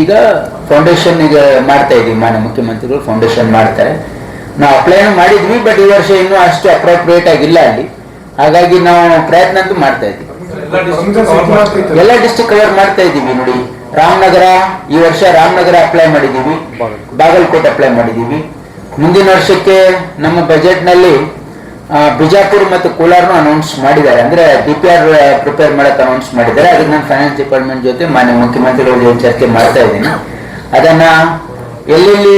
ಈಗ ಫೌಂಡೇಶನ್ ಈಗ ಮಾಡ್ತಾ ಇದೀವಿ, ಮಾನ್ಯ ಮುಖ್ಯಮಂತ್ರಿಗಳು ಫೌಂಡೇಶನ್ ಮಾಡ್ತಾರೆ. ನಾವು ಅಪ್ಲೈನು ಮಾಡಿದ್ವಿ, ಬಟ್ ಈ ವರ್ಷ ಇನ್ನೂ ಅಷ್ಟು ಅಪ್ರೋಪ್ರಿಯೇಟ್ ಆಗಿಲ್ಲ ಅಲ್ಲಿ. ಹಾಗಾಗಿ ನಾವು ಪ್ರಯತ್ನ ಅಂತೂ ಮಾಡ್ತಾ ಇದ್ದೀವಿ. ಎಲ್ಲ ಡಿಸ್ಟ್ರಿಕ್ಟ್ ಕವರ್ ಮಾಡ್ತಾ ಇದ್ದೀವಿ. ನೋಡಿ, ರಾಮನಗರ ಈ ವರ್ಷ ರಾಮನಗರ ಅಪ್ಲೈ ಮಾಡಿದ್ದೀವಿ, ಬಾಗಲಕೋಟೆ ಅಪ್ಲೈ ಮಾಡಿದ್ದೀವಿ. ಮುಂದಿನ ವರ್ಷಕ್ಕೆ ನಮ್ಮ ಬಜೆಟ್ ನಲ್ಲಿ ಬಿಜಾಪುರ ಮತ್ತು ಕೋಲಾರ್ನು ಅನೌನ್ಸ್ ಮಾಡಿದ್ದಾರೆ. ಅಂದ್ರೆ DPR ಪ್ರಿಪೇರ್ ಮಾಡಕ್ಕೆ ಅನೌನ್ಸ್ ಮಾಡಿದ್ದಾರೆ. ಅದಕ್ಕೆ ನಾನು ಫೈನಾನ್ಸ್ ಡಿಪಾರ್ಟ್ಮೆಂಟ್ ಜೊತೆ ಮಾನ್ಯ ಮುಖ್ಯಮಂತ್ರಿಗಳ ಚರ್ಚೆ ಮಾಡ್ತಾ ಇದ್ದೀನಿ. ಅದನ್ನ ಎಲ್ಲೆಲ್ಲಿ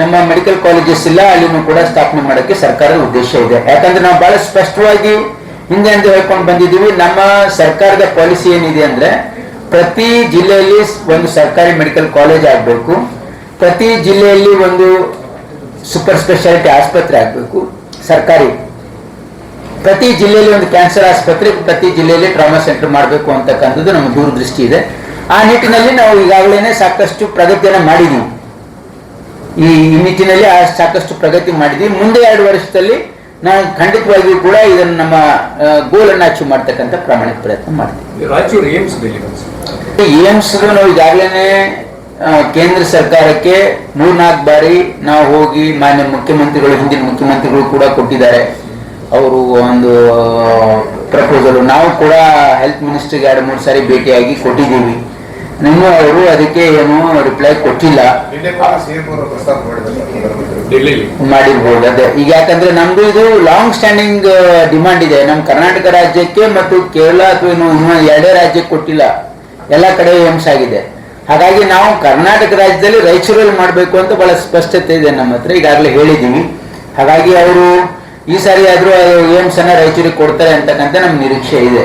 ನಮ್ಮ ಮೆಡಿಕಲ್ ಕಾಲೇಜಸ್ ಇಲ್ಲ ಅಲ್ಲಿನೂ ಕೂಡ ಸ್ಥಾಪನೆ ಮಾಡೋಕ್ಕೆ ಸರ್ಕಾರದ ಉದ್ದೇಶ ಇದೆ. ಯಾಕಂದ್ರೆ ನಾವು ಬಹಳ ಸ್ಪಷ್ಟವಾಗಿ ಹಿಂದೆ ಅಂತ ಹೇಳ್ಕೊಂಡು ಬಂದಿದ್ದೀವಿ. ನಮ್ಮ ಸರ್ಕಾರದ ಪಾಲಿಸಿ ಏನಿದೆ ಅಂದ್ರೆ ಪ್ರತಿ ಜಿಲ್ಲೆಯಲ್ಲಿ ಒಂದು ಸರ್ಕಾರಿ ಮೆಡಿಕಲ್ ಕಾಲೇಜ್ ಆಗಬೇಕು, ಪ್ರತಿ ಜಿಲ್ಲೆಯಲ್ಲಿ ಒಂದು ಸೂಪರ್ ಸ್ಪೆಷಾಲಿಟಿ ಆಸ್ಪತ್ರೆ ಆಗಬೇಕು ಸರ್ಕಾರಿ, ಪ್ರತಿ ಜಿಲ್ಲೆಯಲ್ಲಿ ಒಂದು ಕ್ಯಾನ್ಸರ್ ಆಸ್ಪತ್ರೆ, ಪ್ರತಿ ಜಿಲ್ಲೆಯಲ್ಲಿ ಟ್ರಾಮಾ ಸೆಂಟರ್ ಮಾಡಬೇಕು ಅಂತಕ್ಕಂಥದ್ದು ನಮ್ಮ ದೂರದೃಷ್ಟಿ ಇದೆ. ಆ ನಿಟ್ಟಿನಲ್ಲಿ ನಾವು ಈಗಾಗಲೇ ಸಾಕಷ್ಟು ಪ್ರಗತಿಯನ್ನು ಮಾಡಿದ್ದೀವಿ. ಈ ನಿಟ್ಟಿನಲ್ಲಿ ಸಾಕಷ್ಟು ಪ್ರಗತಿ ಮಾಡಿದ್ದೀವಿ. ಮುಂದೆ 2 ವರ್ಷದಲ್ಲಿ ನಾವು ಖಂಡಿತವಾಗಿಯೂ ಕೂಡ ಇದನ್ನು ನಮ್ಮ ಗೋಲ್ ಅನ್ನು ಅಚೀವ್ ಮಾಡ್ತಕ್ಕಂಥ ಪ್ರಾಮಾಣಿಕ ಪ್ರಯತ್ನ ಮಾಡ್ತೀವಿ. ರಾಯಚೂರು ಏಮ್ಸ್ ನಾವು ಈಗಾಗಲೇ ಕೇಂದ್ರ ಸರ್ಕಾರಕ್ಕೆ 3-4 ಬಾರಿ ನಾವು ಹೋಗಿ ಮಾನ್ಯ ಮುಖ್ಯಮಂತ್ರಿಗಳು, ಹಿಂದಿನ ಮುಖ್ಯಮಂತ್ರಿಗಳು ಕೂಡ ಕೊಟ್ಟಿದ್ದಾರೆ ಅವರು ಒಂದು ಪ್ರಪೋಸಲ್. ನಾವು ಕೂಡ ಹೆಲ್ತ್ ಮಿನಿಸ್ಟರ್ಗೆ 2-3 ಸಾರಿ ಭೇಟಿಯಾಗಿ ಕೊಟ್ಟಿದ್ದೀವಿ. ಇನ್ನೂ ಅವರು ಅದಕ್ಕೆ ಏನು ರಿಪ್ಲೈ ಕೊಟ್ಟಿಲ್ಲ. ಮಾಡಿರ್ಬೋದು ಅದೇ. ಈಗ ಯಾಕಂದ್ರೆ ನಮ್ದು ಇದು ಲಾಂಗ್ ಸ್ಟ್ಯಾಂಡಿಂಗ್ ಡಿಮಾಂಡ್ ಇದೆ. ನಮ್ಮ ಕರ್ನಾಟಕ ರಾಜ್ಯಕ್ಕೆ ಮತ್ತು ಕೇರಳ ಅಥವಾ ಇನ್ನೂ 2 ರಾಜ್ಯಕ್ಕೆ ಕೊಟ್ಟಿಲ್ಲ, ಎಲ್ಲ ಕಡೆ ಏಮ್ಸ್ ಆಗಿದೆ. ಹಾಗಾಗಿ ನಾವು ಕರ್ನಾಟಕ ರಾಜ್ಯದಲ್ಲಿ ರಾಯಚೂರಲ್ಲಿ ಮಾಡಬೇಕು ಅಂತ ಬಹಳ ಸ್ಪಷ್ಟತೆ ಇದೆ ನಮ್ಮ ಹತ್ರ, ಈಗಾಗಲೇ ಹೇಳಿದ್ದೀವಿ. ಹಾಗಾಗಿ ಅವರು ಈ ಸಾರಿ ಆದ್ರೂ ಏಮ್ಸ್ ಅನ್ನ ರಾಯಚೂರಿಗೆ ಕೊಡ್ತಾರೆ ಅಂತಕ್ಕಂಥ ನಮ್ಗೆ ನಿರೀಕ್ಷೆ ಇದೆ.